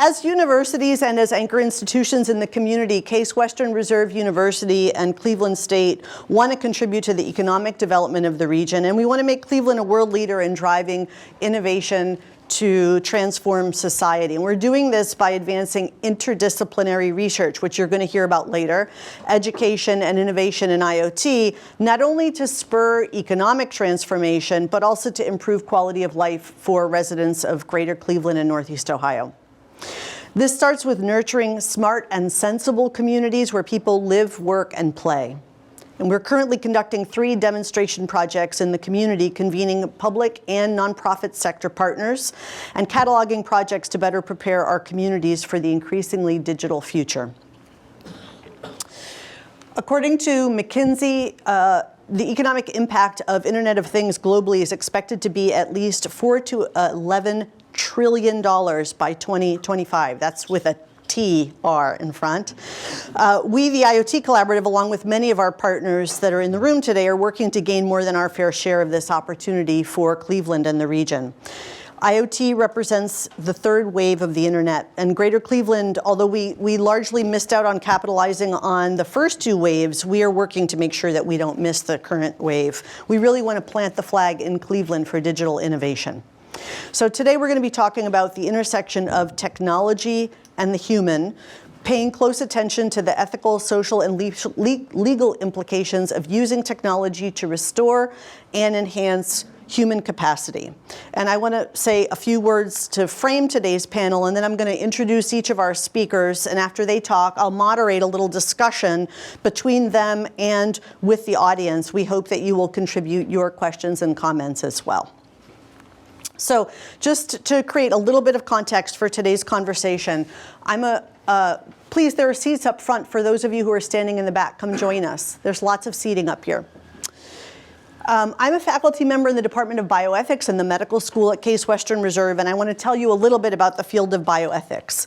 As universities and as anchor institutions in the community, Case Western Reserve University and Cleveland State want to contribute to the economic development of the region, and we want to make Cleveland a world leader in driving innovation to transform society. And we're doing this by advancing interdisciplinary research, which you're going to hear about later, education and innovation in IoT, not only to spur economic transformation, but also to improve quality of life for residents of Greater Cleveland and Northeast Ohio. This starts with nurturing smart and sensible communities where people live, work, and play. And we're currently conducting 3 demonstration projects in the community, convening public and nonprofit sector partners, and cataloging projects to better prepare our communities for the increasingly digital future. According to McKinsey, the economic impact of Internet of Things globally is expected to be at least $4 to $11 trillion by 2025. That's with a TR in front. We, the IoT Collaborative, along with many of our partners that are in the room today, are working to gain more than our fair share of this opportunity for Cleveland and the region. IoT represents the 3rd wave of the internet, and Greater Cleveland, although we largely missed out on capitalizing on the first 2 waves, we are working to make sure that we don't miss the current wave. We really want to plant the flag in Cleveland for digital innovation. So today we're going to be talking about the intersection of technology and the human, paying close attention to the ethical, social, and legal implications of using technology to restore and enhance human capacity. And I want to say a few words to frame today's panel, and then I'm going to introduce each of our speakers, and after they talk, I'll moderate a little discussion between them and with the audience. We hope that you will contribute your questions and comments as well. So just to create a little bit of context for today's conversation, please, there are seats up front for those of you who are standing in the back. Come join us. There's lots of seating up here. I'm a faculty member in the Department of Bioethics in the medical school at Case Western Reserve, and I want to tell you a little bit about the field of bioethics.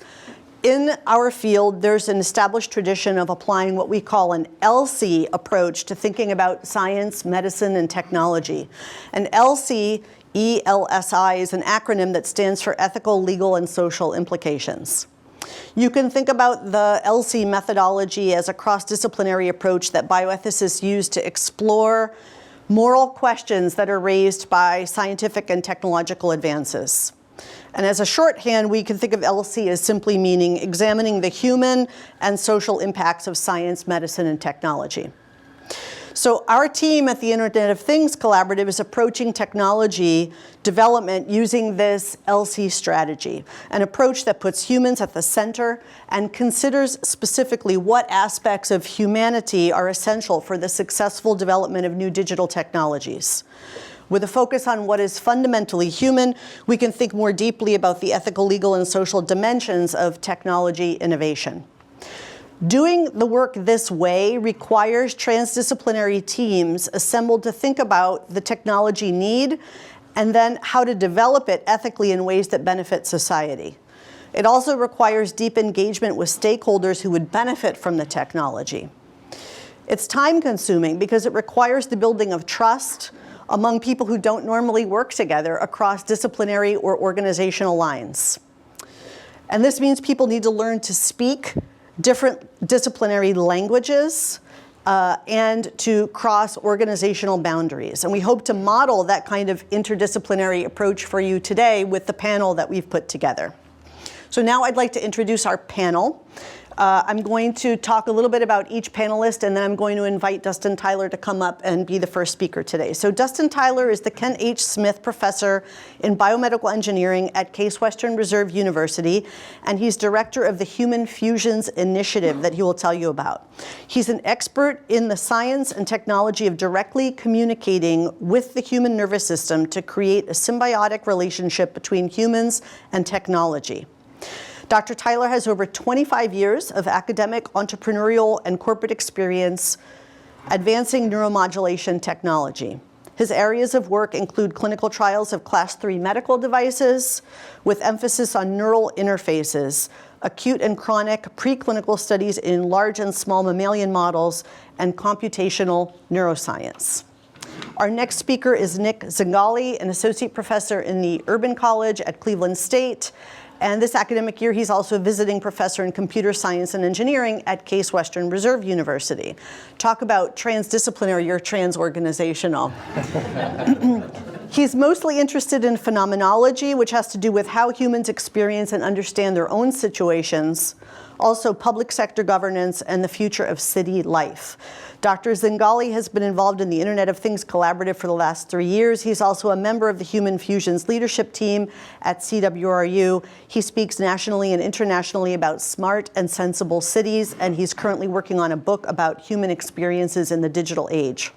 In our field, there's an established tradition of applying what we call an LC approach to thinking about science, medicine, and technology. An LC, ELSI, is an acronym that stands for ethical, legal, and social implications. You can think about the LC methodology as a cross-disciplinary approach that bioethicists use to explore moral questions that are raised by scientific and technological advances. And as a shorthand, we can think of LC as simply meaning examining the human and social impacts of science, medicine, and technology. So our team at the Internet of Things Collaborative is approaching technology development using this LC strategy, an approach that puts humans at the center and considers specifically what aspects of humanity are essential for the successful development of new digital technologies. With a focus on what is fundamentally human, we can think more deeply about the ethical, legal, and social dimensions of technology innovation. Doing the work this way requires transdisciplinary teams assembled to think about the technology need and then how to develop it ethically in ways that benefit society. It also requires deep engagement with stakeholders who would benefit from the technology. It's time-consuming because it requires the building of trust among people who don't normally work together across disciplinary or organizational lines. And this means people need to learn to speak different disciplinary languages and to cross organizational boundaries. And we hope to model that kind of interdisciplinary approach for you today with the panel that we've put together. So now I'd like to introduce our panel. I'm going to talk a little bit about each panelist, and then I'm going to invite Dustin Tyler to come up and be the first speaker today. So Dustin Tyler is the Ken H. Smith Professor in Biomedical Engineering at Case Western Reserve University, and he's director of the Human Fusions Initiative that he will tell you about. He's an expert in the science and technology of directly communicating with the human nervous system to create a symbiotic relationship between humans and technology. Dr. Tyler has over 25 years of academic, entrepreneurial, and corporate experience advancing neuromodulation technology. His areas of work include clinical trials of Class 3 medical devices with emphasis on neural interfaces, acute and chronic preclinical studies in large and small mammalian models, and computational neuroscience. Our next speaker is Nick Zingale, an associate professor in the Urban College at Cleveland State, And this academic year, he's also a visiting professor in computer science and engineering at Case Western Reserve University. Talk about transdisciplinary or transorganizational. He's mostly interested in phenomenology, which has to do with how humans experience and understand their own situations, also public sector governance and the future of city life. Dr. Zingale has been involved in the Internet of Things Collaborative for the last 3 years. He's also a member of the Human Fusions leadership team at CWRU. He speaks nationally and internationally about smart and sensible cities, and he's currently working on a book about human experiences in the digital age.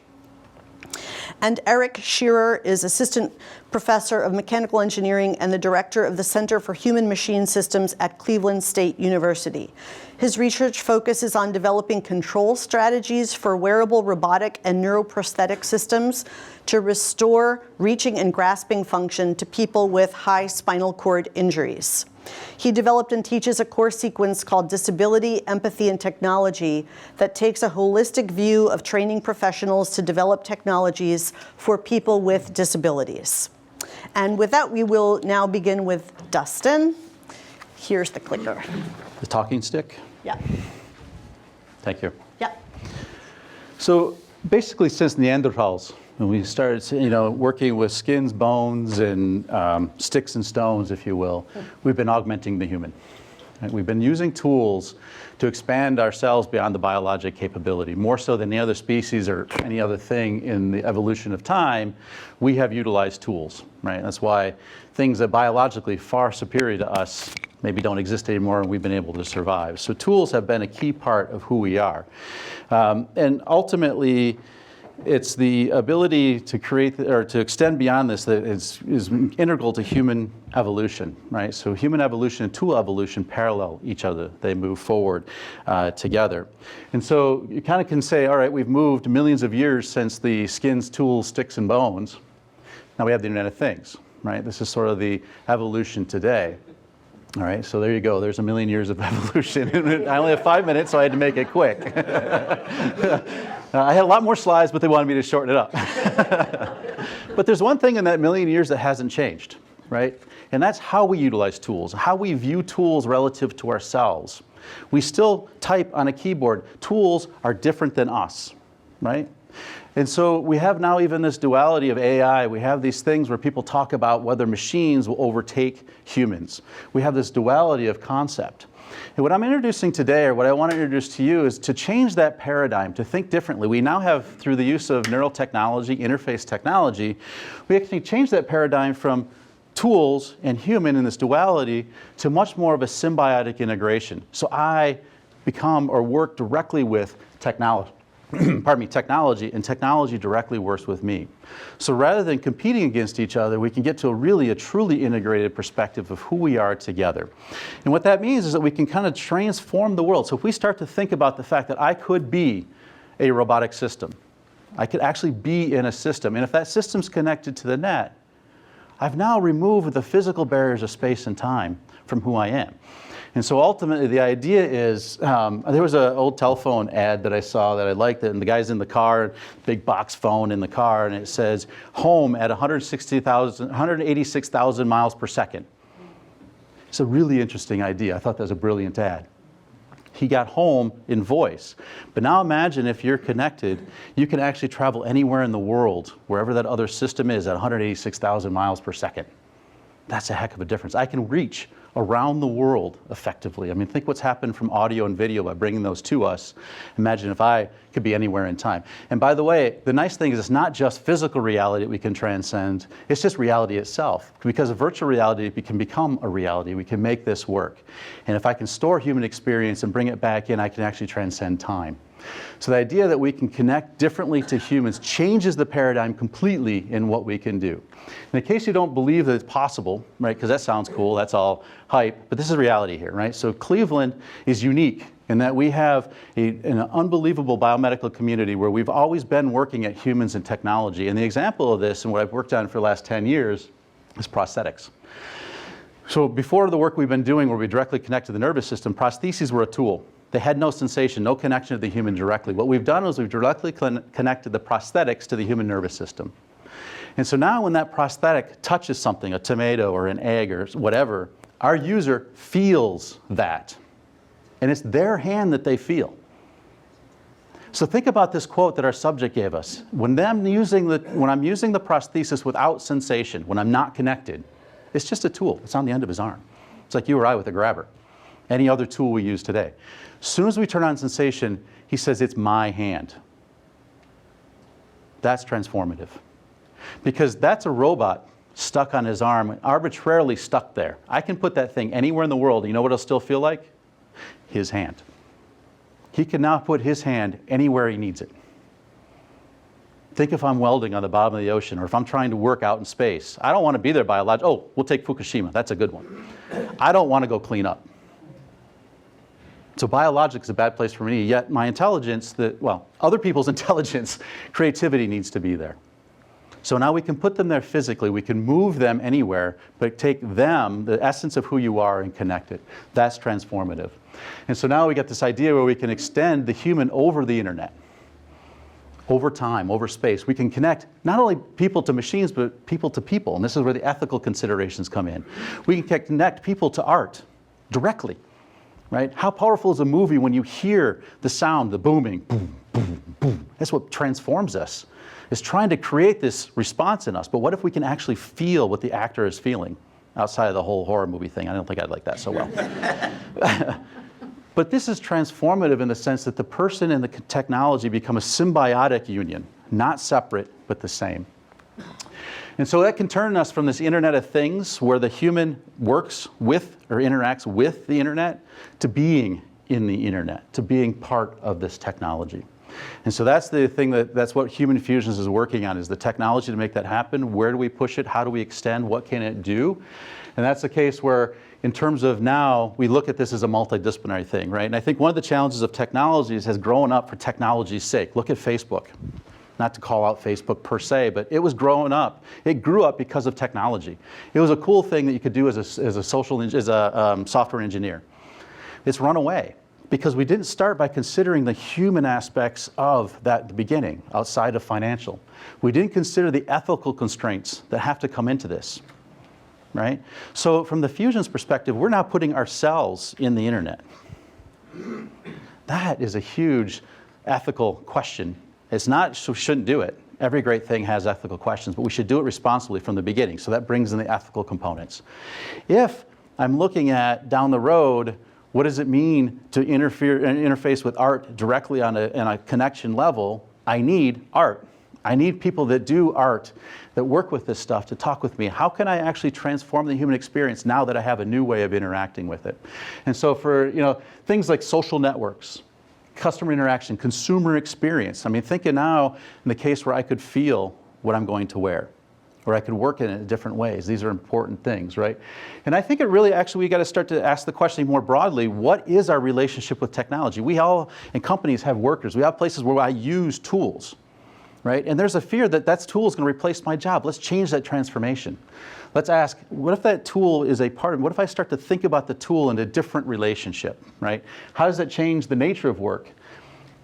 And Eric Schearer is assistant professor of mechanical engineering and the director of the Center for Human Machine Systems at Cleveland State University. His research focuses on developing control strategies for wearable robotic and neuroprosthetic systems to restore reaching and grasping function to people with high spinal cord injuries. He developed and teaches a course sequence called Disability, Empathy, and Technology that takes a holistic view of training professionals to develop technologies for people with disabilities. And with that, we will now begin with Dustin. Here's the clicker. The talking stick? Yeah. Thank you. Yeah. So basically, since Neanderthals, when we started, working with skins, bones, and sticks and stones, if you will, we've been augmenting the human. Right? We've been using tools to expand ourselves beyond the biologic capability. More so than any other species or any other thing in the evolution of time, we have utilized tools. Right? That's why things that biologically far superior to us maybe don't exist anymore, and we've been able to survive. So tools have been a key part of who we are. And ultimately, it's the ability to create or to extend beyond this that is integral to human evolution, right? So human evolution and tool evolution parallel each other. They move forward together. And so you kind of can say, all right, we've moved millions of years since the skins, tools, sticks, and bones. Now we have the Internet of Things, right? This is sort of the evolution today. All right, so there you go. There's a million years of evolution. I only have 5 minutes, so I had to make it quick. I had a lot more slides, but they wanted me to shorten it up. But there's one thing in that million years that hasn't changed, right? And that's how we utilize tools, how we view tools relative to ourselves. We still type on a keyboard. Tools are different than us, right? And so we have now even this duality of AI. We have these things where people talk about whether machines will overtake humans. We have this duality of concept. And what I'm introducing today, or what I want to introduce to you, is to change that paradigm, to think differently. We now have, through the use of neural technology, interface technology, we actually change that paradigm from tools and human in this duality to much more of a symbiotic integration. So I become or work directly with technology. Technology, and technology directly works with me. So rather than competing against each other, we can get to a truly integrated perspective of who we are together. And what that means is that we can kind of transform the world. So if we start to think about the fact that I could be a robotic system, I could actually be in a system, and if that system's connected to the net, I've now removed the physical barriers of space and time from who I am. And so ultimately, the idea is, there was an old telephone ad that I saw that I liked, and the guy's in the car, big box phone in the car, and it says, home at 186,000 miles per second. It's a really interesting idea. I thought that was a brilliant ad. He got home in voice. But now imagine if you're connected, you can actually travel anywhere in the world, wherever that other system is, at 186,000 miles per second. That's a heck of a difference. I can reach around the world effectively. I mean, think what's happened from audio and video by bringing those to us. Imagine if I could be anywhere in time. And by the way, the nice thing is it's not just physical reality that we can transcend, it's just reality itself. Because of virtual reality, it can become a reality. We can make this work. And if I can store human experience and bring it back in, I can actually transcend time. So the idea that we can connect differently to humans changes the paradigm completely in what we can do. And in case you don't believe that it's possible, right, because that sounds cool, that's all hype, but this is reality here, right? So Cleveland is unique in that we have an unbelievable biomedical community where we've always been working at humans and technology. And the example of this and what I've worked on for the last 10 years is prosthetics. So before the work we've been doing where we directly connect to the nervous system, prostheses were a tool. They had no sensation, no connection to the human directly. What we've done is we've directly connected the prosthetics to the human nervous system. And so now when that prosthetic touches something, a tomato or an egg or whatever, Our user feels that. And it's their hand that they feel. So think about this quote that our subject gave us. When I'm using the prosthesis without sensation, when I'm not connected, it's just a tool. It's on the end of his arm. It's like you or I with a grabber. Any other tool we use today. As soon as we turn on sensation, he says, it's my hand. That's transformative. Because that's a robot stuck on his arm, arbitrarily stuck there. I can put that thing anywhere in the world. You know what it'll still feel like? His hand. He can now put his hand anywhere he needs it. Think if I'm welding on the bottom of the ocean, or if I'm trying to work out in space. I don't want to be there biologically. Oh, we'll take Fukushima. That's a good one. I don't want to go clean up. So biologics is a bad place for me, yet my intelligence, other people's intelligence, creativity needs to be there. So now we can put them there physically, we can move them anywhere, but take them, the essence of who you are, and connect it. That's transformative. And so now we get this idea where we can extend the human over the internet, over time, over space. We can connect not only people to machines, but people to people. And this is where the ethical considerations come in. We can connect people to art directly. Right? How powerful is a movie when you hear the sound, the booming, boom, boom, boom. That's what transforms us. It's trying to create this response in us. But what if we can actually feel what the actor is feeling outside of the whole horror movie thing? I don't think I'd like that so well. But this is transformative in the sense that the person and the technology become a symbiotic union, not separate, but the same. And so that can turn us from this Internet of Things, where the human works with or interacts with the Internet, to being in the Internet, to being part of this technology. And so that's the thing that's what Human Fusions is working on, is the technology to make that happen. Where do we push it? How do we extend? What can it do? And that's the case where, in terms of now, we look at this as a multidisciplinary thing, right? And I think one of the challenges of technologies has grown up for technology's sake. Look at Facebook. Not to call out Facebook per se, but it was growing up. It grew up because of technology. It was a cool thing that you could do as a software engineer. It's run away because we didn't start by considering the human aspects of that at the beginning, outside of financial. We didn't consider the ethical constraints that have to come into this, right? So from the Fusions perspective, we're now putting ourselves in the internet. That is a huge ethical question. It's not, so we shouldn't do it. Every great thing has ethical questions, but we should do it responsibly from the beginning. So that brings in the ethical components. If I'm looking at down the road, what does it mean to interface with art directly on a connection level? I need art. I need people that do art, that work with this stuff, to talk with me. How can I actually transform the human experience now that I have a new way of interacting with it? And so for things like social networks, customer interaction, consumer experience. I mean, thinking now in the case where I could feel what I'm going to wear, or I could work in it in different ways. These are important things, right? And I think it really, actually, we got to start to ask the question more broadly, what is our relationship with technology? We all, in companies, have workers. We have places where I use tools, right? And there's a fear that that tool is going to replace my job. Let's change that transformation. Let's ask, what if that tool is a part of, what if I start to think about the tool in a different relationship, right? How does that change the nature of work?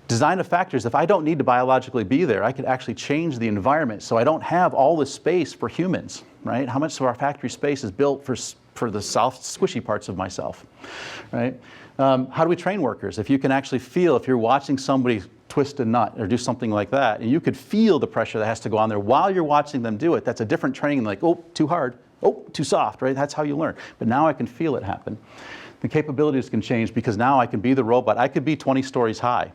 Design of factors, if I don't need to biologically be there, I could actually change the environment so I don't have all this space for humans, right? How much of our factory space is built for the soft, squishy parts of myself, right? How do we train workers? If you can actually feel, if you're watching somebody twist a nut or do something like that, and you could feel the pressure that has to go on there while you're watching them do it, that's a different training, like, oh, too hard, oh, too soft, right? That's how you learn. But now I can feel it happen. The capabilities can change because now I can be the robot. I could be 20 stories high.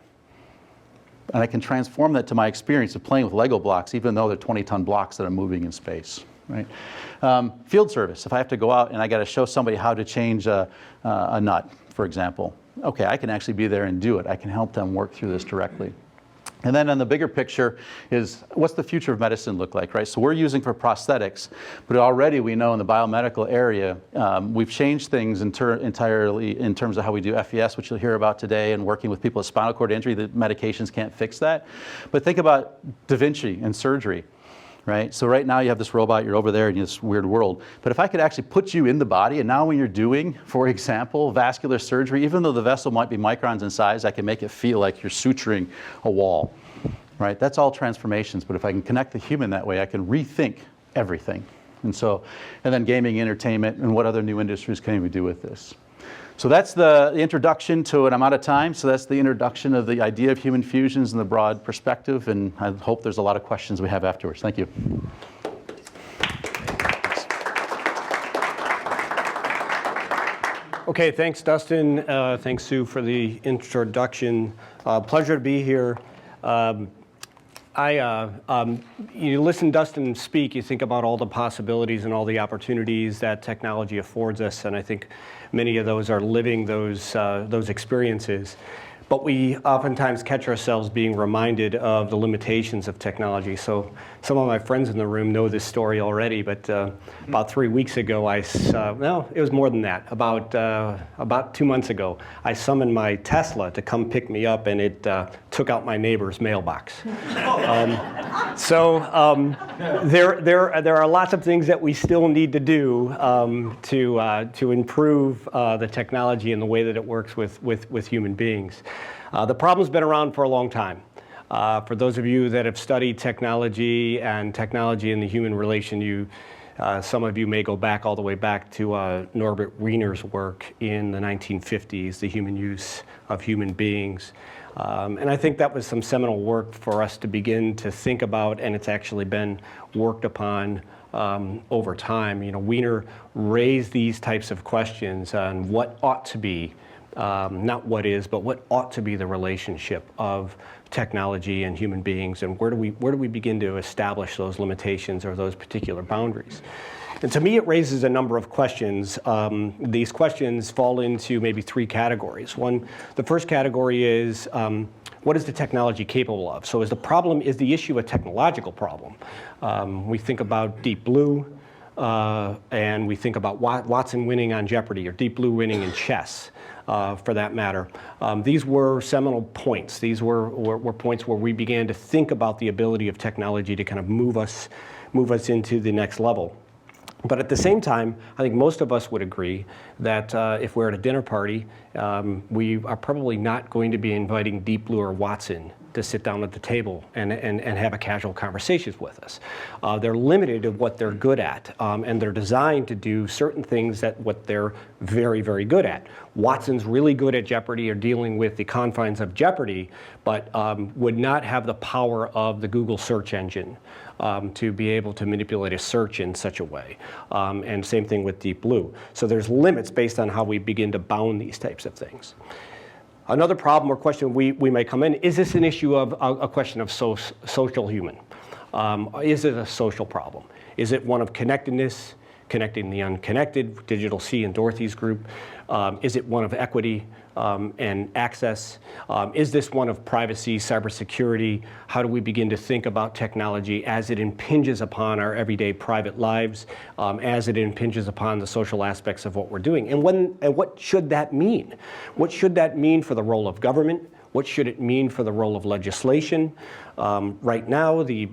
And I can transform that to my experience of playing with Lego blocks, even though they're 20-ton blocks that are moving in space, right? Field service, if I have to go out and I got to show somebody how to change a nut, for example. Okay, I can actually be there and do it. I can help them work through this directly. And then on the bigger picture is, what's the future of medicine look like, right? So we're using for prosthetics, but already we know in the biomedical area, we've changed things entirely in terms of how we do FES, which you'll hear about today, and working with people with spinal cord injury. The medications can't fix that. But think about Da Vinci and surgery, right? So right now you have this robot, you're over there in this weird world. But if I could actually put you in the body, and now when you're doing, for example, vascular surgery, even though the vessel might be microns in size, I can make it feel like you're suturing a wall, right? That's all transformations. But if I can connect the human that way, I can rethink everything, And then gaming, entertainment, and what other new industries can we do with this? So that's the introduction to it. I'm out of time, so that's the introduction of the idea of human fusions and the broad perspective, and I hope there's a lot of questions we have afterwards. Thank you. Okay, thanks, Dustin. Thanks, Sue, for the introduction. Pleasure to be here. You listen to Dustin speak, you think about all the possibilities and all the opportunities that technology affords us, and I think many of those are living those experiences. But we oftentimes catch ourselves being reminded of the limitations of technology. So some of my friends in the room know this story already, but about 3 weeks ago, no, it was more than that. About 2 months ago, I summoned my Tesla to come pick me up, and it took out my neighbor's mailbox. There are lots of things that we still need to do to improve the technology and the way that it works with human beings. The problem's been around for a long time. For those of you that have studied technology and technology and the human relation, some of you may go back all the way back to Norbert Wiener's work in the 1950s, The Human Use of Human Beings. And I think that was some seminal work for us to begin to think about, and it's actually been worked upon over time. You know, Wiener raised these types of questions on what ought to be, not what is, but what ought to be the relationship of technology and human beings, and where do we begin to establish those limitations or those particular boundaries? And to me, it raises a number of questions. These questions fall into maybe 3 categories. The first category is, what is the technology capable of? So is the issue a technological problem? We think about Deep Blue, and we think about Watson winning on Jeopardy, or Deep Blue winning in chess, for that matter. These were seminal points. These were points where we began to think about the ability of technology to kind of move us into the next level. But at the same time, I think most of us would agree that if we're at a dinner party, we are probably not going to be inviting Deep Blue or Watson to sit down at the table and have a casual conversation with us. They're limited to what they're good at, and they're designed to do certain things that what they're very, very good at. Watson's really good at Jeopardy or dealing with the confines of Jeopardy, but would not have the power of the Google search engine to be able to manipulate a search in such a way. And same thing with Deep Blue. So there's limits based on how we begin to bound these types of things. Another problem or question we may come in, is this an issue of a question of social human? Is it a social problem? Is it one of connectedness, connecting the unconnected, Digital C and Dorothy's group? Is it one of equity and access? Is this one of privacy, cybersecurity? How do we begin to think about technology as it impinges upon our everyday private lives, as it impinges upon the social aspects of what we're doing? And what should that mean? What should that mean for the role of government? What should it mean for the role of legislation? Right now, the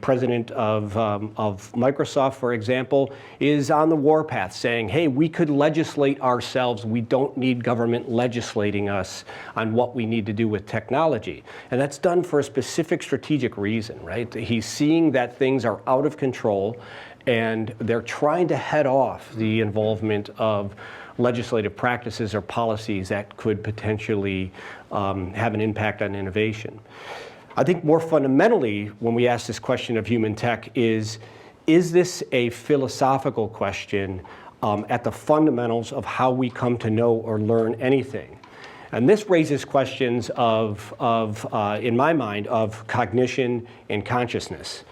president of Microsoft, for example, is on the warpath saying, hey, we could legislate ourselves. We don't need government legislating us on what we need to do with technology. And that's done for a specific strategic reason, right? He's seeing that things are out of control, and they're trying to head off the involvement of legislative practices or policies that could potentially have an impact on innovation. I think more fundamentally, when we ask this question of human tech, is this a philosophical question at the fundamentals of how we come to know or learn anything? And this raises questions in my mind, of cognition and consciousness.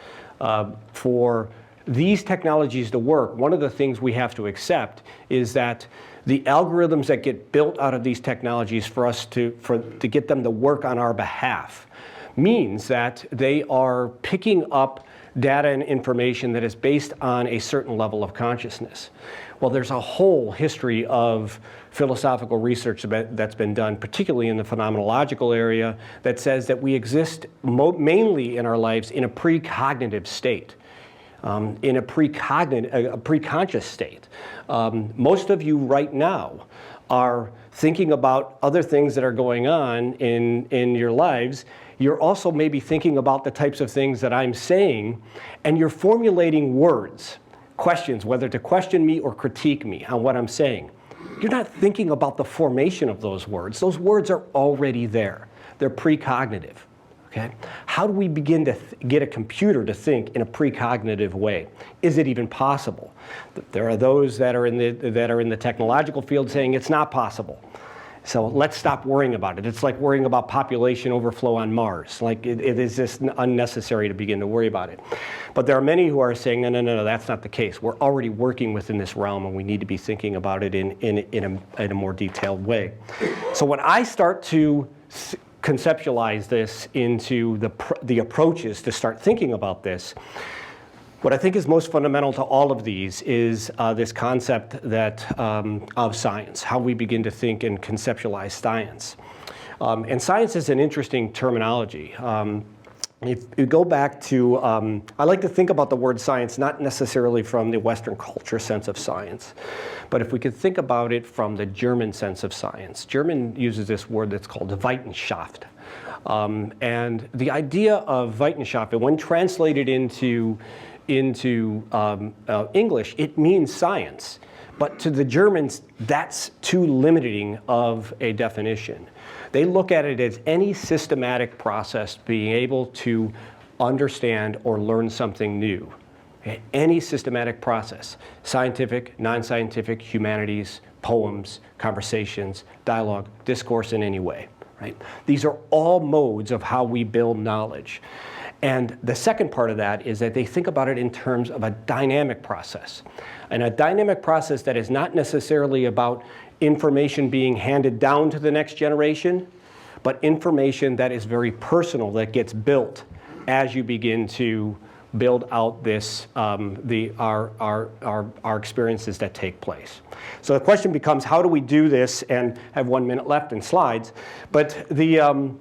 For these technologies to work, one of the things we have to accept is that the algorithms that get built out of these technologies for us to get them to work on our behalf means that they are picking up data and information that is based on a certain level of consciousness. Well, there's a whole history of philosophical research that's been done, particularly in the phenomenological area, that says that we exist mainly in our lives in a precognitive state. In a preconscious state. Most of you right now are thinking about other things that are going on in your lives. You're also maybe thinking about the types of things that I'm saying, and you're formulating words. questions, whether to question me or critique me on what I'm saying, you're not thinking about the formation of those words. Those words are already there. They're precognitive. Okay? How do we begin to get a computer to think in a precognitive way? Is it even possible? There are those that are in the technological field saying it's not possible. So let's stop worrying about it. It's like worrying about population overflow on Mars. Like it is just unnecessary to begin to worry about it. But there are many who are saying, no, that's not the case. We're already working within this realm, and we need to be thinking about it in a more detailed way. So when I start to conceptualize this into the approaches to start thinking about this, what I think is most fundamental to all of these is this concept of science, how we begin to think and conceptualize science. And science is an interesting terminology. If you go back to, I like to think about the word science not necessarily from the Western culture sense of science, but if we could think about it from the German sense of science. German uses this word that's called Wissenschaft. And the idea of Wissenschaft, when translated into English, it means science. But to the Germans, that's too limiting of a definition. They look at it as any systematic process being able to understand or learn something new. Okay? Any systematic process, scientific, non-scientific, humanities, poems, conversations, dialogue, discourse in any way. Right? These are all modes of how we build knowledge. And the second part of that is that they think about it in terms of a dynamic process. And a dynamic process that is not necessarily about information being handed down to the next generation, but information that is very personal, that gets built as you begin to build out this, our experiences that take place. So the question becomes, how do we do this? And I have 1 minute left in slides, but the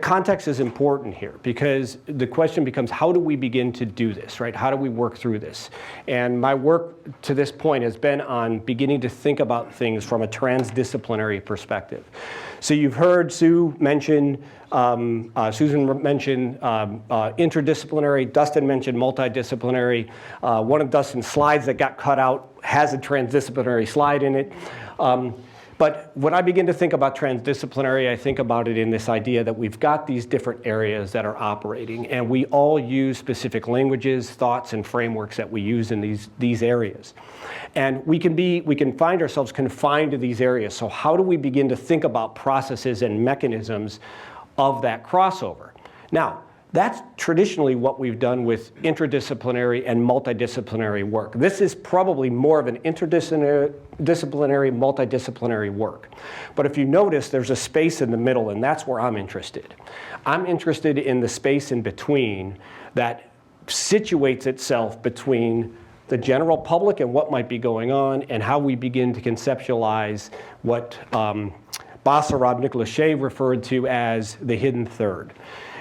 context is important here, because the question becomes, how do we begin to do this, right? How do we work through this? And my work to this point has been on beginning to think about things from a transdisciplinary perspective. So you've heard Susan mention interdisciplinary, Dustin mentioned multidisciplinary. One of Dustin's slides that got cut out has a transdisciplinary slide in it. But when I begin to think about transdisciplinary, I think about it in this idea that we've got these different areas that are operating, and we all use specific languages, thoughts, and frameworks that we use in these areas. And we can find ourselves confined to these areas. So how do we begin to think about processes and mechanisms of that crossover? Now, that's traditionally what we've done with interdisciplinary and multidisciplinary work. This is probably more of an interdisciplinary, multidisciplinary work. But if you notice, there's a space in the middle, and that's where I'm interested. I'm interested in the space in between that situates itself between the general public and what might be going on, and how we begin to conceptualize what Basarab Nicolas referred to as the hidden third.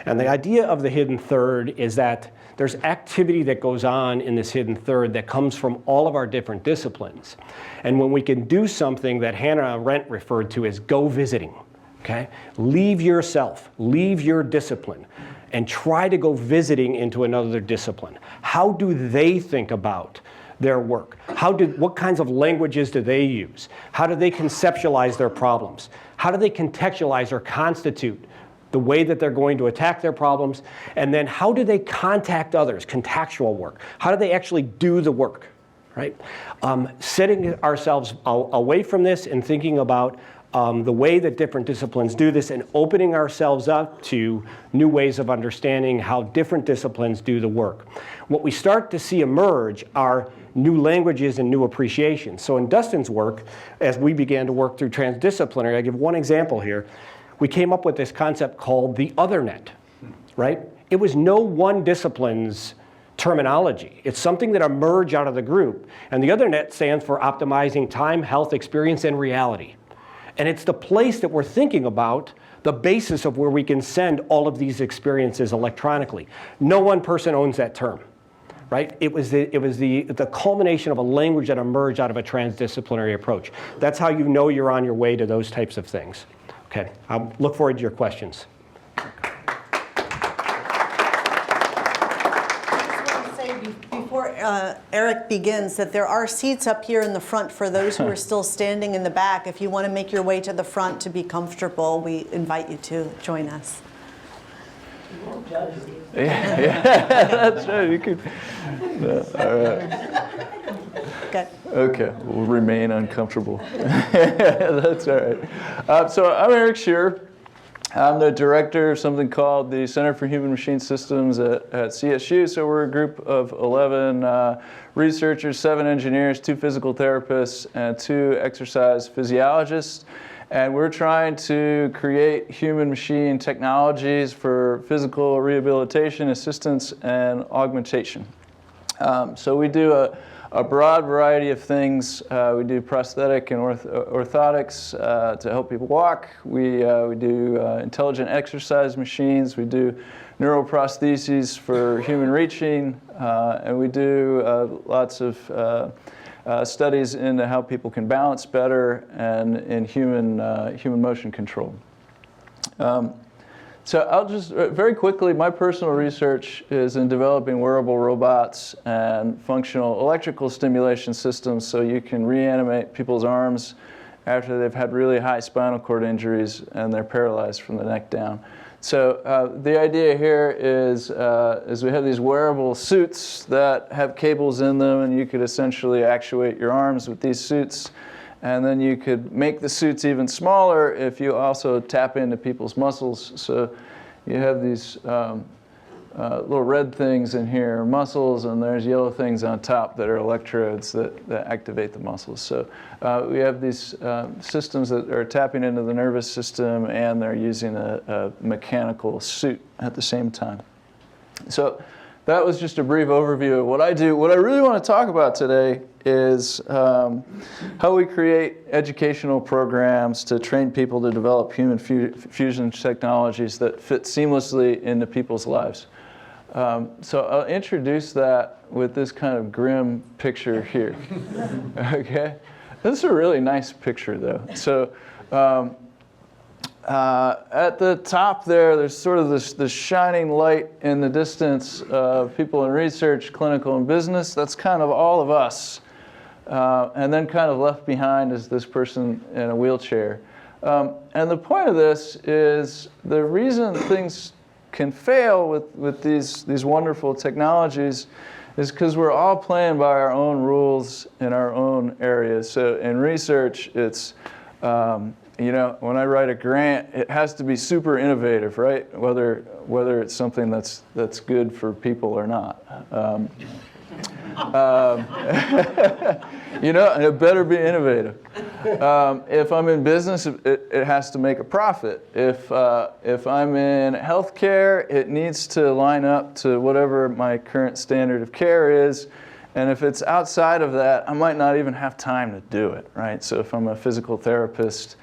And the idea of the hidden third is that there's activity that goes on in this hidden third that comes from all of our different disciplines. And when we can do something that Hannah Arendt referred to as go visiting, okay? Leave yourself, leave your discipline, and try to go visiting into another discipline. How do they think about their work? What kinds of languages do they use? How do they conceptualize their problems? How do they contextualize or constitute the way that they're going to attack their problems? And then how do they contact others, contactual work? How do they actually do the work, right? Setting ourselves away from this and thinking about the way that different disciplines do this, and opening ourselves up to new ways of understanding how different disciplines do the work. What we start to see emerge are new languages and new appreciations. So in Dustin's work, as we began to work through transdisciplinary, I give one example here. We came up with this concept called the othernet, right? It was no one discipline's terminology. It's something that emerged out of the group. And the othernet stands for optimizing time, health, experience, and reality. And it's the place that we're thinking about, the basis of where we can send all of these experiences electronically. No one person owns that term, right? It was the culmination of a language that emerged out of a transdisciplinary approach. That's how you know you're on your way to those types of things. Okay, I'll look forward to your questions. I just want to say before Eric begins, that there are seats up here in the front for those who are still standing in the back. If you want to make your way to the front to be comfortable, we invite you to join us. Yeah, that's right. You could. All right. Good. Okay, we'll remain uncomfortable. That's all right. So I'm Eric Schearer. I'm the director of something called the Center for Human Machine Systems at CSU. So we're a group of 11 researchers, 7 engineers, 2 physical therapists, and 2 exercise physiologists. And we're trying to create human-machine technologies for physical rehabilitation, assistance, and augmentation. So we do a broad variety of things. We do prosthetic and orthotics to help people walk. We do intelligent exercise machines. We do neuroprostheses for human reaching. And we do lots of studies into how people can balance better and in human motion control. So I'll just, very quickly, my personal research is in developing wearable robots and functional electrical stimulation systems so you can reanimate people's arms after they've had really high spinal cord injuries and they're paralyzed from the neck down. So the idea here is we have these wearable suits that have cables in them, and you could essentially actuate your arms with these suits. And then you could make the suits even smaller if you also tap into people's muscles. So you have these little red things in here, muscles, and there's yellow things on top that are electrodes that activate the muscles. So we have these systems that are tapping into the nervous system, and they're using a mechanical suit at the same time. So that was just a brief overview of what I do. What I really want to talk about today is how we create educational programs to train people to develop human fusion technologies that fit seamlessly into people's lives. So I'll introduce that with this kind of grim picture here. Okay? This is a really nice picture, though. So at the top there's sort of this shining light in the distance of people in research, clinical, and business. That's kind of all of us. And then kind of left behind is this person in a wheelchair. And the point of this is the reason things can fail with these wonderful technologies is because we're all playing by our own rules in our own areas. So in research, it's when I write a grant, it has to be super innovative, right? Whether it's something that's good for people or not. And it better be innovative. If I'm in business, it has to make a profit. If I'm in healthcare, it needs to line up to whatever my current standard of care is. And if it's outside of that, I might not even have time to do it, right? So if I'm a physical therapist,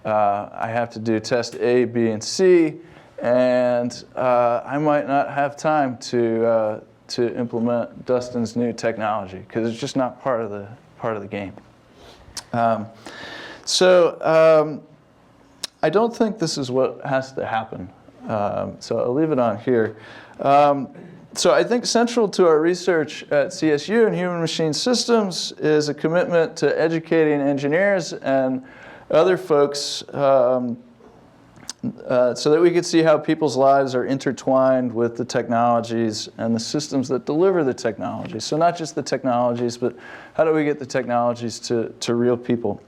I have to do test A, B, and C, and I might not have time to implement Dustin's new technology because it's just not part of the game. So I don't think this is what has to happen. So I'll leave it on here. So I think central to our research at CSU and human machine systems is a commitment to educating engineers and other folks so that we could see how people's lives are intertwined with the technologies and the systems that deliver the technologies. So not just the technologies, but how do we get the technologies to real people?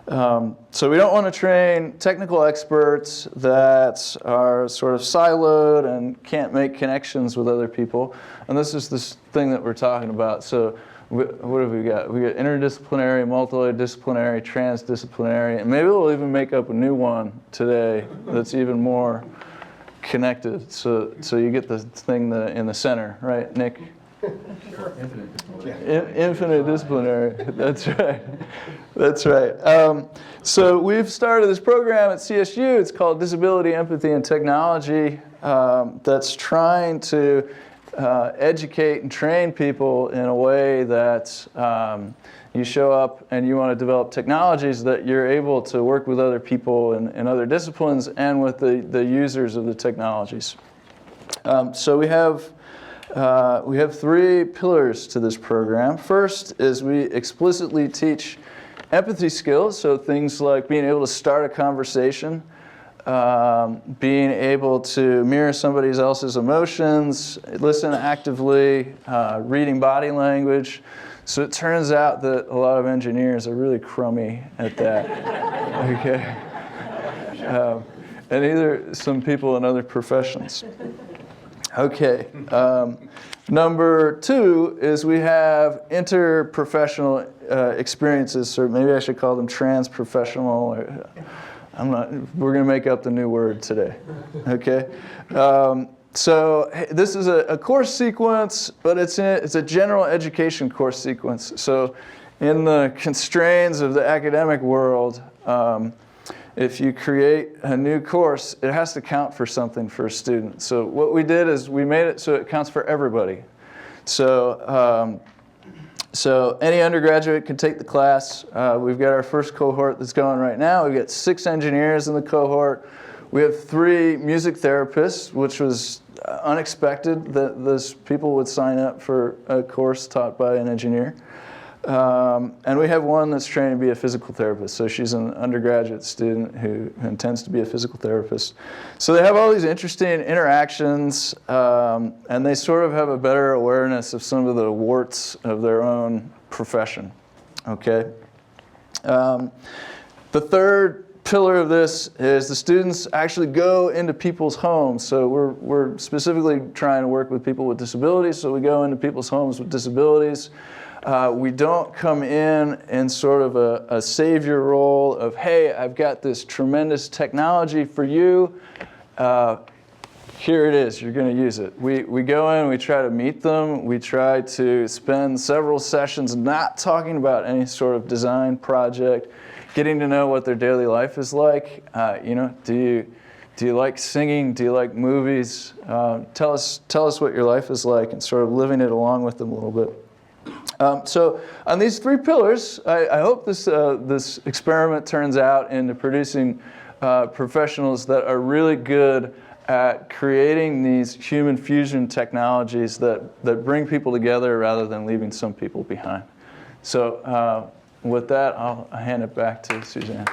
So we don't want to train technical experts that are sort of siloed and can't make connections with other people. And this is this thing that we're talking about. So what have we got? We got interdisciplinary, multidisciplinary, transdisciplinary, and maybe we'll even make up a new one today that's even more connected. So you get the thing in the center, right, Nick? Sure. Infinite disciplinary. That's right. That's right. So we've started this program at CSU. It's called Disability, Empathy, and Technology. That's trying to educate and train people in a way that you show up and you want to develop technologies that you're able to work with other people in other disciplines and with the users of the technologies. So we have we have 3 pillars to this program. First is we explicitly teach empathy skills, so things like being able to start a conversation, being able to mirror somebody else's emotions, listen actively, reading body language. So it turns out that a lot of engineers are really crummy at that. Okay. And either some people in other professions. Okay. Number 2 is we have interprofessional experiences, or maybe I should call them trans-professional. We're going to make up the new word today. Okay. So this is a course sequence, but it's a general education course sequence. So in the constraints of the academic world, if you create a new course, it has to count for something for a student. So what we did is we made it so it counts for everybody. So, so any undergraduate can take the class. We've got our first cohort that's going right now. We've got 6 engineers in the cohort. We have 3 music therapists, which was unexpected that those people would sign up for a course taught by an engineer. And we have 1 that's trained to be a physical therapist. So she's an undergraduate student who intends to be a physical therapist. So they have all these interesting interactions, and they sort of have a better awareness of some of the warts of their own profession. Okay. The third pillar of this is the students actually go into people's homes. So we're specifically trying to work with people with disabilities. So we go into people's homes with disabilities. We don't come in sort of a savior role of, hey, I've got this tremendous technology for you. Here it is, you're going to use it. We go in, we try to meet them. We try to spend several sessions not talking about any sort of design project, getting to know what their daily life is like. Do you like singing? Do you like movies? Tell us what your life is like, and sort of living it along with them a little bit. So on these 3 pillars, I hope this experiment turns out into producing professionals that are really good at creating these human fusion technologies that bring people together rather than leaving some people behind. So with that, I'll hand it back to Suzanne.